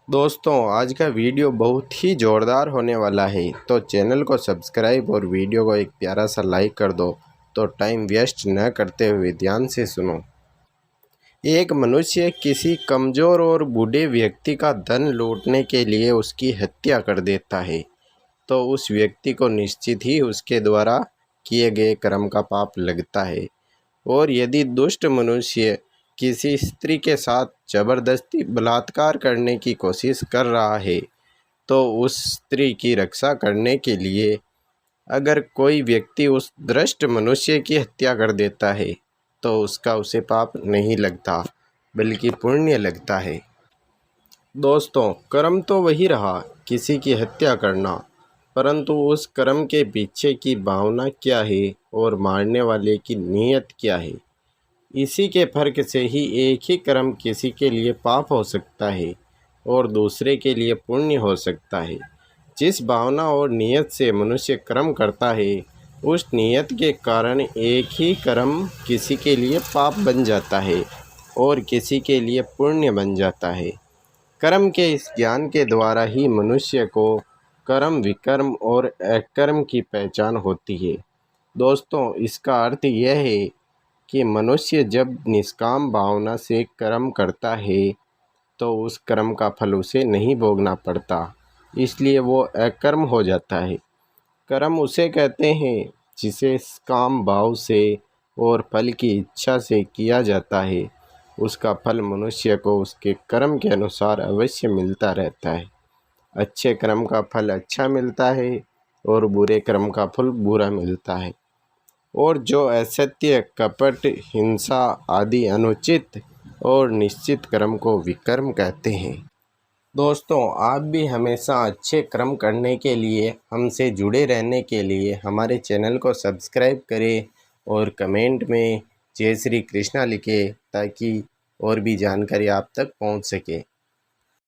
दोस्तों आज का वीडियो बहुत ही ज़ोरदार होने वाला है, तो चैनल को सब्सक्राइब और वीडियो को एक प्यारा सा लाइक कर दो। तो टाइम वेस्ट न करते हुए ध्यान से सुनो। एक मनुष्य किसी कमज़ोर और बूढ़े व्यक्ति का धन लूटने के लिए उसकी हत्या कर देता है, तो उस व्यक्ति को निश्चित ही उसके द्वारा किए गए कर्म का पाप लगता है। और यदि दुष्ट मनुष्य किसी स्त्री के साथ जबरदस्ती बलात्कार करने की कोशिश कर रहा है, तो उस स्त्री की रक्षा करने के लिए अगर कोई व्यक्ति उस दुष्ट मनुष्य की हत्या कर देता है, तो उसका उसे पाप नहीं लगता बल्कि पुण्य लगता है। दोस्तों, कर्म तो वही रहा, किसी की हत्या करना, परंतु उस कर्म के पीछे की भावना क्या है और मारने वाले की नीयत क्या है, इसी के फर्क से ही एक ही कर्म किसी के लिए पाप हो सकता है और दूसरे के लिए पुण्य हो सकता है। जिस भावना और नियत से मनुष्य कर्म करता है, उस नियत के कारण एक ही कर्म किसी के लिए पाप बन जाता है और किसी के लिए पुण्य बन जाता है। कर्म के इस ज्ञान के द्वारा ही मनुष्य को कर्म, विकर्म और अकर्म की पहचान होती है। दोस्तों, इसका अर्थ यह है कि मनुष्य जब निष्काम भावना से कर्म करता है, तो उस कर्म का फल उसे नहीं भोगना पड़ता, इसलिए वो अकर्म हो जाता है। कर्म उसे कहते हैं जिसे काम भाव से और फल की इच्छा से किया जाता है। उसका फल मनुष्य को उसके कर्म के अनुसार अवश्य मिलता रहता है। अच्छे कर्म का फल अच्छा मिलता है और बुरे कर्म का फल बुरा मिलता है। और जो असत्य, कपट, हिंसा आदि अनुचित और निश्चित कर्म को विकर्म कहते हैं। दोस्तों, आप भी हमेशा अच्छे कर्म करने के लिए, हमसे जुड़े रहने के लिए हमारे चैनल को सब्सक्राइब करें और कमेंट में जय श्री कृष्णा लिखें, ताकि और भी जानकारी आप तक पहुंच सके।